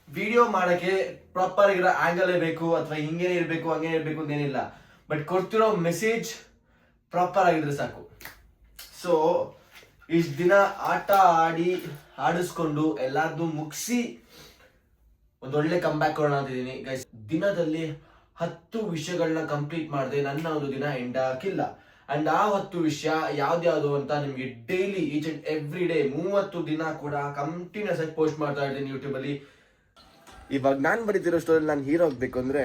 Video ಮಾಡಕ್ಕೆ proper ಆಗಿರೋ angle ಬೇಕು ಅಥವಾ ಹಿಂಗೇನೆ ಇರಬೇಕು ಹಂಗೇನೆ ಇರಬೇಕು ಅಂತ ಏನಿಲ್ಲ. ಬಟ್ ಕೊಡ್ತಿರೋ ಮೆಸೇಜ್ ಪ್ರಾಪರ್ ಆಗಿದ್ರೆ ಸಾಕು. ಸೊ ಇಷ್ಟು ದಿನ ಆಟ ಆಡಿಸ್ಕೊಂಡು ಎಲ್ಲಾರ್ದು ಮುಗಿಸಿ ಒಂದೊಳ್ಳೆ ಕಂಬ್ಯಾಕ್ ಕೊಡೋಣ ಅಂತಿದ್ದೀನಿ ಗೈಸ್. ದಿನದಲ್ಲಿ 10 ವಿಷಯಗಳನ್ನ ಕಂಪ್ಲೀಟ್ ಮಾಡಿದೆ ನನ್ನ ಒಂದು ದಿನ ಎಂಡ್ ಹಾಕಿಲ್ಲ. ಅಂಡ್ ಆ 10 ವಿಷಯ ಯಾವ್ದ್ಯಾವ್ದು ಅಂತ ನಿಮ್ಗೆ daily each and every day 30 ದಿನ ಕೂಡ ಕಂಟಿನ್ಯೂಸ್ ಆಗಿ ಪೋಸ್ಟ್ ಮಾಡ್ತಾ ಇದ್ದೀನಿ ಯೂಟ್ಯೂಬ್ ಅಲ್ಲಿ. ಇವಾಗ ನಾನು ಬರೀತಿರೋ ಸ್ಟೋರಿ ನಾನು ಹೀರೋ ಆಗ್ಬೇಕು ಅಂದ್ರೆ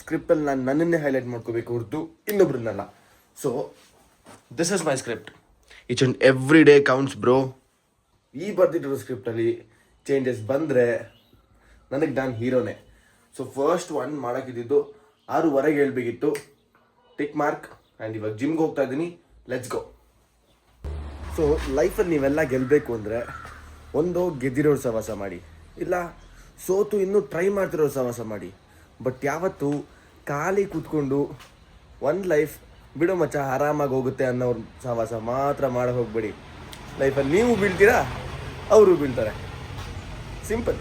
ಸ್ಕ್ರಿಪ್ಟ್ ಅಲ್ಲಿ ನಾನು ನನ್ನನ್ನೇ ಹೈಲೈಟ್ ಮಾಡ್ಕೋಬೇಕು ಹೊರತು ಇನ್ನೊಬ್ರನ್ನಲ್ಲ. So this is my script. Each and every day counts bro. ಈ ಬರ್ದಿಟ್ಟಿರೋ ಸ್ಕ್ರಿಪ್ಟಲ್ಲಿ ಚೇಂಜಸ್ ಬಂದರೆ ನನಗೆ ನಾನು ಹೀರೋನೇ. ಸೊ ಫಸ್ಟ್ ಒನ್ ಮಾಡೋಕ್ಕಿದ್ದು 6:15 ಹೇಳ್ಬೇಕಿತ್ತು, ಟಿಕ್ ಮಾರ್ಕ್. ಆ್ಯಂಡ್ ಇವಾಗ ಜಿಮ್ಗೆ ಹೋಗ್ತಾ ಇದ್ದೀನಿ, ಲೆಟ್ಸ್ ಗೋ. ಸೊ ಲೈಫಲ್ಲಿ ನೀವೆಲ್ಲ ಗೆಲ್ಲಬೇಕು ಅಂದರೆ ಒಂದು ಗೆದ್ದಿರೋರು ಸಹವಾಸ ಮಾಡಿ, ಇಲ್ಲ ಸೋತು ಇನ್ನೂ ಟ್ರೈ ಮಾಡ್ತಿರೋ ಸಹವಾಸ ಮಾಡಿ. ಬಟ್ ಯಾವತ್ತು ಖಾಲಿ ಕೂತ್ಕೊಂಡು ಒಂದು ಲೈಫ್ ಬಿಡೋ ಮಚ್ಚ ಆರಾಮಾಗಿ ಹೋಗುತ್ತೆ ಅನ್ನೋರು ಸಹವಾಸ ಮಾತ್ರ ಮಾಡೋ ಹೋಗ್ಬೇಡಿ. ಲೈಫಲ್ಲಿ ನೀವು ಬೀಳ್ತೀರಾ, ಅವರು ಬೀಳ್ತಾರೆ, ಸಿಂಪಲ್.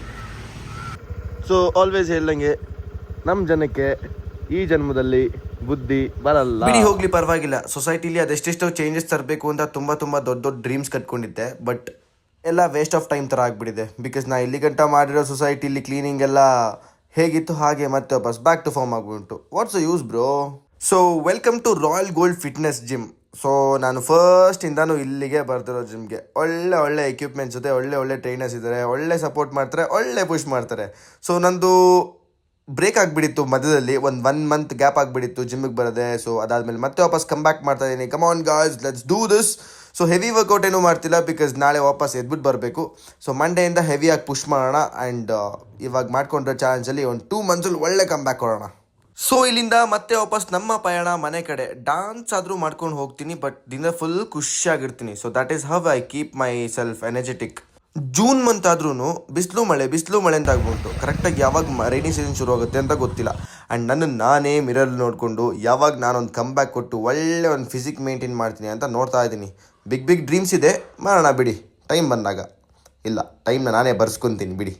ಸೊ ಆಲ್ವೇಸ್ ಹೇಳ್ದಂಗೆ ನಮ್ಮ ಜನಕ್ಕೆ ಈ ಜನ್ಮದಲ್ಲಿ ಬುದ್ಧಿ ಬರಲ್ಲ. ಬಿಡಿ ಹೋಗ್ಲಿ ಪರವಾಗಿಲ್ಲ. ಸೊಸೈಟಿಲಿ ಅದೆಷ್ಟೆಷ್ಟೋ ಚೇಂಜಸ್ ತರಬೇಕು ಅಂತ ತುಂಬ ದೊಡ್ಡ ದೊಡ್ಡ ಡ್ರೀಮ್ಸ್ ಕಟ್ಕೊಂಡಿದ್ದೆ. ಬಟ್ ಎಲ್ಲ ವೇಸ್ಟ್ ಆಫ್ ಟೈಮ್ ಥರ ಆಗಿಬಿಟ್ಟಿದೆ. ಬಿಕಾಸ್ ನಾ ಇಲ್ಲಿ ಗಂಟ ಮಾಡಿರೋ ಸೊಸೈಟಿಲಿ ಕ್ಲೀನಿಂಗ್ ಎಲ್ಲ ಹೇಗಿತ್ತು ಹಾಗೆ ಮತ್ತೆ ವಾಪಸ್ ಬ್ಯಾಕ್ ಟು ಫಾರ್ಮ್ ಆಗಿಬಿಟ್ಟು what's use bro. So welcome to Royal Gold Fitness gym. So ನಾನು ಫಸ್ಟಿಂದಾನು ಇಲ್ಲಿಗೆ ಬರ್ತಿರೋ ಜಿಮ್ಗೆ. ಒಳ್ಳೆ ಎಕ್ವಿಪ್ಮೆಂಟ್ಸ್ ಜೊತೆ ಒಳ್ಳೆ ಟ್ರೈನರ್ಸ್ ಇದ್ದಾರೆ, ಒಳ್ಳೆ ಸಪೋರ್ಟ್ ಮಾಡ್ತಾರೆ, ಒಳ್ಳೆ ಪುಷ್ ಮಾಡ್ತಾರೆ. ಸೊ ನಂದು ಬ್ರೇಕ್ ಆಗಿಬಿಟ್ಟಿತ್ತು ಮಧ್ಯದಲ್ಲಿ, ಒನ್ ಮಂತ್ ಗ್ಯಾಪ್ ಆಗಿಬಿಟ್ಟಿತ್ತು ಜಿಮ್ಮಿಗೆ ಬರೋದೆ. ಸೊ ಅದಾದಮೇಲೆ ಮತ್ತೆ ವಾಪಸ್ ಕಮ್ ಬ್ಯಾಕ್ ಮಾಡ್ತಾ ಇದ್ದೀನಿ. Come on guys, let's do this. So heavy workout ಏನೂ ಮಾಡ್ತಿಲ್ಲ, ಬಿಕಾಸ್ ನಾಳೆ ವಾಪಸ್ ಎದ್ಬಿಟ್ಟು ಬರಬೇಕು. ಸೊ ಮಂಡೆಯಿಂದ ಹೆವಿಯಾಗಿ ಪುಷ್ ಮಾಡೋಣ. ಆ್ಯಂಡ್ ಇವಾಗ ಮಾಡ್ಕೊಂಡಿರೋ ಚಾಲೆಂಜಲ್ಲಿ ಒಂದು 2 ಮಂತ್ಸಲ್ಲಿ ಒಳ್ಳೆ ಕಮ್ ಬ್ಯಾಕ್ ಕೊಡೋಣ. ಸೊ ಇಲ್ಲಿಂದ ಮತ್ತೆ ವಾಪಸ್ ನಮ್ಮ ಪಯಣ ಮನೆ ಕಡೆ. ಡಾನ್ಸ್ ಆದರೂ ಮಾಡ್ಕೊಂಡು ಹೋಗ್ತೀನಿ, ಬಟ್ ದಿನ ಫುಲ್ ಖುಷಿಯಾಗಿರ್ತೀನಿ. So that is how I keep my self energetic. June month ಆದ್ರೂ ಬಿಸಿಲು ಮಳೆ ಅಂತ ಆಗ್ಬಿಟ್ಟು ಕರೆಕ್ಟಾಗಿ ಯಾವಾಗ ರೈನಿ ಸೀಸನ್ ಶುರು ಆಗುತ್ತೆ ಅಂತ ಗೊತ್ತಿಲ್ಲ. ಆ್ಯಂಡ್ ನನ್ನನ್ನು ನಾನೇ ಮಿರರ್ ನೋಡಿಕೊಂಡು ಯಾವಾಗ ನಾನೊಂದು ಕಮ್ ಬ್ಯಾಕ್ ಕೊಟ್ಟು ಒಳ್ಳೆ ಒಂದು ಫಿಸಿಕ್ ಮೇಂಟೈನ್ ಮಾಡ್ತೀನಿ ಅಂತ ನೋಡ್ತಾ ಇದ್ದೀನಿ. ಬಿಗ್ ಡ್ರೀಮ್ಸ್ ಇದೆ, ಮಾಡೋಣ ಬಿಡಿ, ಟೈಮ್ ಬಂದಾಗ. ಇಲ್ಲ, ಟೈಮ್ನ ನಾನೇ ಬರ್ಸ್ಕೊತೀನಿ ಬಿಡಿ.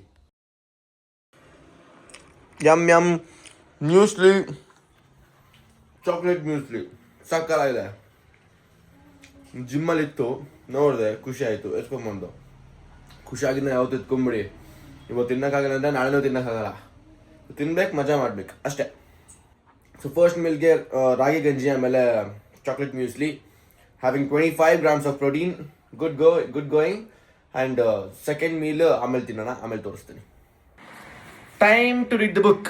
ಯಮ್ ಮ್ಯೂಸ್ಲಿ, ಚಾಕ್ಲೇಟ್ ಮ್ಯೂಸ್ಲಿ ಸಕ್ಕತ್ತಾಗಿದೆ. ಜಿಮ್ಮಲ್ಲಿತ್ತು, ನೋಡಿದೆ, ಖುಷಿ ಆಯಿತು, ಎತ್ಕೊಂಡ್ಬಂದು. ಖುಷಿಯಾಗಿದ್ದ ಯಾವತ್ತು ಎತ್ಕೊಂಬಿಡಿ. ಇವತ್ತು ತಿನ್ನೋಕ್ಕಾಗಲ್ಲ ಅಂದರೆ ನಾಳೆನೂ ತಿನ್ನೋಕ್ಕಾಗಲ್ಲ. ತಿನ್ಬೇಕು, ಮಜಾ ಮಾಡ್ಬೇಕು ಅಷ್ಟೇ. ಸೊ ಫಸ್ಟ್ ಮೀಲ್ಗೆ ರಾಗಿ ಗಂಜಿ, ಆಮೇಲೆ chocolate muesli, having 25 grams of protein. Good going. And second meal ಆಮೇಲೆ ತಿನ್ನೋಣ, ಆಮೇಲೆ ತೋರಿಸ್ತೀನಿ. Time to read the book.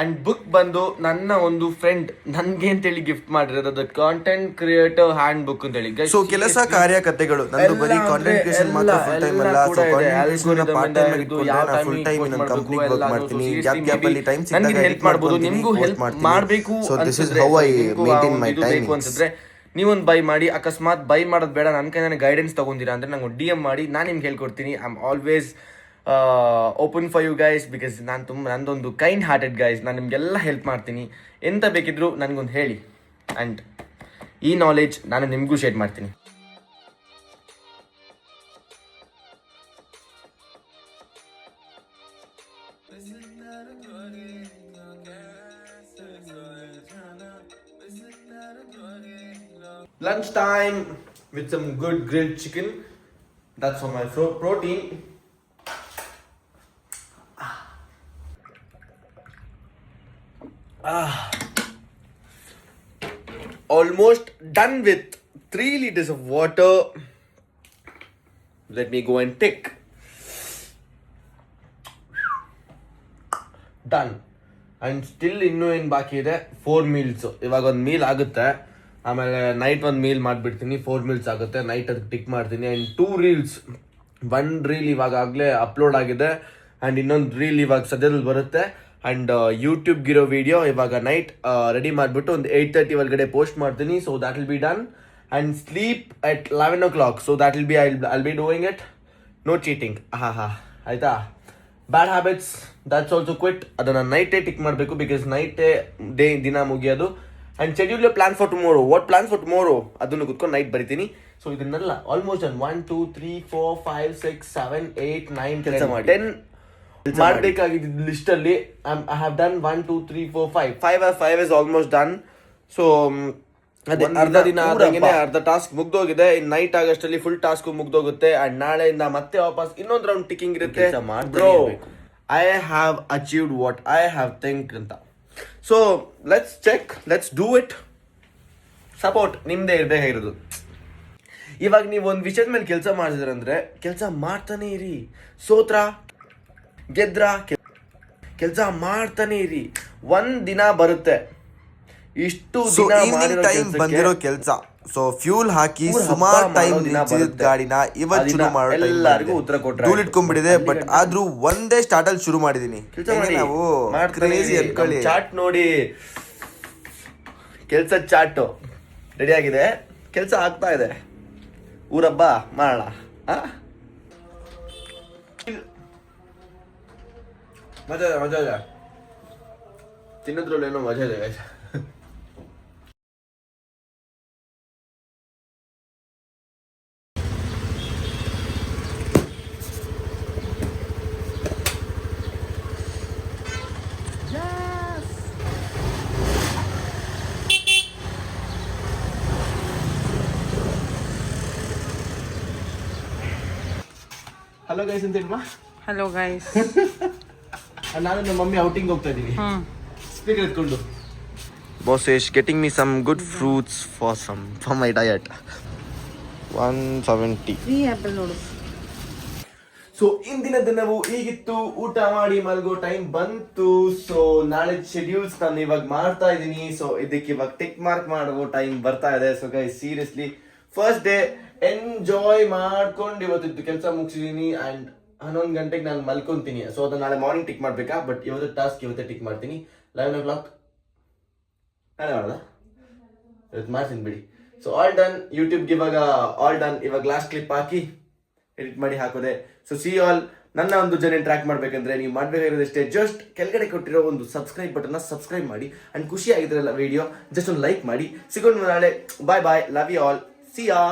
And book ಬಂದು ನನ್ನ ಒಂದು ಫ್ರೆಂಡ್ ನನಗೆ ಅಂತೇಳಿ ಗಿಫ್ಟ್ ಮಾಡಿರೋದು, ಕಾಂಟೆಂಟ್ ಕ್ರಿಯೇಟರ್ ಹ್ಯಾಂಡ್ ಬುಕ್ ಅಂತೇಳಿ. ಸೊ ಕೆಲಸ ಕಾರ್ಯಕತೆಗಳು ನಂದು ಬರೀ ಕಾಂಟೆಂಟ್ ಕ್ರಿಯೇಷನ್ ಮಾತ್ರ ಫುಲ್ ಟೈಮ್ ಅಲ್ಲ. So content creation part time ಆಗಿ ಇಟ್ಕೊಂಡೆ ನಾನು ಫುಲ್ ಟೈಮ್ ಇನ್ನೊಂದು ಕಂಪ್ನಿ ವರ್ಕ್ ಮಾಡ್ತೀನಿ. ಗ್ಯಾಪ್ ಅಲ್ಲಿ ಟೈಮ್ ಸಿಕ್ಕಾಗ ಹೆಲ್ಪ್ ಮಾಡಬಹುದು, ನಿಮಗೂ ಹೆಲ್ಪ್ ಮಾಡಬೇಕು. So this is how I maintain my time. ಅಂತಂದ್ರೆ ನೀವೊಂದು ಬೈ ಮಾಡಿ, ಅಕಸ್ಮಾತ್ ಬೈ ಮಾಡೋದು ಬೇಡ, ನನ್ನ ಕೈ ನನಗೆ ಗೈಡೆನ್ಸ್ ತಗೊಂಡಿರಾ ಅಂದರೆ ನಂಗೆ DM ಮಾಡಿ, ನಾನು ನಿಮ್ಗೆ ಹೇಳ್ಕೊಡ್ತೀನಿ. I am always open for you guys, because ನಂದೊಂದು ಕೈಂಡ್ ಹಾರ್ಟೆಡ್ ಗೈಸ್. ನಾನು ನಿಮಗೆಲ್ಲ ಹೆಲ್ಪ್ ಮಾಡ್ತೀನಿ, ಎಂತ ಬೇಕಿದ್ರು ನನಗೊಂದು ಹೇಳಿ. ಆ್ಯಂಡ್ ಈ ನಾಲೆಜ್ ನಾನು ನಿಮಗೂ ಶೇರ್ ಮಾಡ್ತೀನಿ. Lunch time with some good grilled chicken. That's for my protein. Almost done with 3 liters of water. Let me go and take. Done. And still ಇನ್ನೂ ಏನು ಬಾಕಿ ಇದೆ, 4 meals. ಇವಾಗ ಒಂದು ಮೀಲ್ ಆಗುತ್ತೆ, ಆಮೇಲೆ ನೈಟ್ ಒಂದು ಮೀಲ್ ಮಾಡಿಬಿಡ್ತೀನಿ. 4 meals ಆಗುತ್ತೆ. ನೈಟ್ ಅದಕ್ಕೆ ಟಿಕ್ ಮಾಡ್ತೀನಿ. ಆ್ಯಂಡ್ 2 reels, 1 reel ಇವಾಗ ಆಗಲೇ ಅಪ್ಲೋಡ್ ಆಗಿದೆ, ಆ್ಯಂಡ್ ಇನ್ನೊಂದು ರೀಲ್ ಇವಾಗ ಸದ್ಯದಲ್ಲಿ ಬರುತ್ತೆ. ಆ್ಯಂಡ್ ಯೂಟ್ಯೂಬ್ಗಿರೋ ವಿಡಿಯೋ ಇವಾಗ ನೈಟ್ ರೆಡಿ ಮಾಡಿಬಿಟ್ಟು ಒಂದು 8:30 ಒಳಗಡೆ ಪೋಸ್ಟ್ ಮಾಡ್ತೀನಿ. So that will be done. And sleep at 11 o'clock. So that will be I'll be doing it. No cheating. ಆಯಿತಾ? Bad habits that's also quit. ಅದನ್ನು ನೈಟೇ ಟಿಕ್ ಮಾಡಬೇಕು, ಬಿಕಾಸ್ ನೈಟೇ ದಿನ ಮುಗಿಯೋದು. And schedule plan for tomorrow. What plan for tomorrow ಅದನ್ನು ಕುತ್ಕೊಂಡು night ಬರಿತೀನಿ. ಸೊ ಇದನ್ನೆಲ್ಲ ಆಲ್ಮೋಸ್ಟ್ 1 2 3 4 5 6 7 8 9 ಕೆಲಸ ಮಾಡಿ 10 ಮಾಡ್ಬೇಕಾಗಿದ್ದ ಲಿಸ್ಟ್ ಅಲ್ಲಿ I have done 1 2 3 4 5 is almost done. So ಅದೇ ಅರ್ಧ ದಿನ ಆದಂಗೆನೆ ಅರ್ಧ ಟಾಸ್ಕ್ ಮುಗ್ದೋಗಿದೆ. ಇನ್ ನೈಟ್ ಆಗಷ್ಟಲ್ಲಿ ಫುಲ್ ಟಾಸ್ಕ್ ಮುಗ್ದೋಗುತ್ತೆ. ಅಂಡ್ ನಾಳೆಯಿಂದ ಮತ್ತೆ ವಾಪಸ್ ಇನ್ನೊಂದು ರೌಂಡ್ ಟಿಕಿಂಗ್ ಇರುತ್ತೆ. Bro I have achieved what I have think ಅಂತ. So let's check, let's do it. Support ನಿಮ್ದೇ ಇರ್ಬೇಕಾಗಿರೋದು. ಇವಾಗ ನೀವು ಒಂದು ವಿಷಯದ ಮೇಲೆ ಕೆಲಸ ಮಾಡಿದ್ರಂದ್ರೆ ಕೆಲಸ ಮಾಡ್ತಾನೆ ಇರಿ. ಸೋತ್ರ ಗೆದ್ರ ಕೆಲಸ ಮಾಡ್ತಾನೆ ಇರಿ. ಒಂದ್ ದಿನ ಬರುತ್ತೆ ಇಷ್ಟು ಬಂದಿರೋ ಕೆಲಸ. ಸೊ ಫ್ಯೂಲ್ ಹಾಕಿ ಸುಮಾರು ಟೈಮ್ ನಿಲ್ಸಿದ ಗಾಡಿನ ಇವತ್ತು ಶುರು ಮಾಡೋ ಎಲ್ಲರಿಗೂ ಉತ್ತರ ಕೊಟ್ರೆ ಧೂಳು ಇಟ್ಕೊಂಡ್ಬಿಟ್ಟಿದೆ. ಬಟ್ ಆದ್ರೂ ಒಂದೇ ಸ್ಟಾರ್ಟ್ ಅಲ್ಲಿ ಶುರು ಮಾಡಿದೀನಿ. ನಾವು ಚಾಟ್ ನೋಡಿ, ಕೆಲ್ಸ ಚಾಟ್ ರೆಡಿ ಆಗಿದೆ, ಕೆಲ್ಸ ಆಗ್ತಾ ಇದೆ. ಊರಬ್ಬ ಮಾಡೋಣ. ಮಜಾ ಇದೆ ತಿನ್ನೋದ್ರಲ್ಲೇನೋ ಮಜಾ ಇದೆ. ಹಲೋ ಗೈಸ್ ಅಂತ ಹೇಳುವ. Hello guys. ನಾನು ನಮ್ಮ ಮಮ್ಮಿ ಔಟಿಂಗ್ ಹೋಗ್ತಾ ಇದೀವಿ. ಸ್ಪೀಕರ್ ಎತ್ಕೊಂಡು. Boss is getting me some good fruits for my diet. 170. Free apple ನೋಡು. ಸೊ ಇಂದಿನ ದಿನವು ಹೀಗಿತ್ತು. ಊಟ ಮಾಡಿ ಮಲ್ಗೋ ಟೈಮ್ ಬಂತು. ಸೊ ನಾಳೆ ಶೆಡ್ಯೂಲ್ಸ್ ನಾನು ಇವಾಗ ಮಾಡ್ತಾ ಇದ್ದೀನಿ. ಸೊ ಇದಕ್ಕೆ ಇವಾಗ ಟಿಕ್ ಮಾರ್ಕ್ ಮಾಡುವ ಟೈಮ್ ಬರ್ತಾ ಇದೆ. So guys seriously first day enjoy ಮಾಡ್ಕೊಂಡು ಇವತ್ತಿದ್ದು ಕೆಲಸ ಮುಗಿಸಿದೀನಿ. ಅಂಡ್ 11 ಗಂಟೆಗೆ ನಾನು ಮಲ್ಕೊಂತೀನಿ. ಸೊ ಅದನ್ನ ನಾಳೆ ಮಾರ್ನಿಂಗ್ ಟಿಕ್ ಮಾಡ್ಬೇಕಾ. ಬಟ್ ಇವತ್ತು ಟಾಸ್ಕ್ ಇವತ್ತೇ ಟಿಕ್ ಮಾಡ್ತೀನಿ. 11 o'clock ನಾಳೆ ಮಾಡ್ದ ಇವತ್ತು ಮಾಡ್ತೀನಿ ಬಿಡಿ. So all done. ಯೂಟ್ಯೂಬ್ಗೆ ಇವಾಗ ಆಲ್ ಡನ್. ಇವಾಗ ಲಾಸ್ಟ್ ಕ್ಲಿಪ್ ಹಾಕಿ ಎಡಿಟ್ ಮಾಡಿ ಹಾಕೋದೆ. So C all. ನನ್ನ ಒಂದು ಜರ್ನಿ ಟ್ರ್ಯಾಕ್ ಮಾಡ್ಬೇಕಂದ್ರೆ ನೀವು ಮಾಡ್ಬೇಕಾಗಿರೋದಷ್ಟೇ, ಜಸ್ಟ್ ಕೆಳಗಡೆ ಕೊಟ್ಟಿರೋ ಒಂದು ಸಬ್ಸ್ಕ್ರೈಬ್ ಬಟನ್ನ ಸಬ್ಸ್ಕ್ರೈಬ್ ಮಾಡಿ. ಅಂಡ್ ಖುಷಿ ಆಗಿದ್ರಲ್ಲ ವಿಡಿಯೋ, ಜಸ್ಟ್ ಒಂದು ಲೈಕ್ ಮಾಡಿ. ಸಿಗೋಣ ನಾಳೆ. Bye bye. Love you all. See yeah.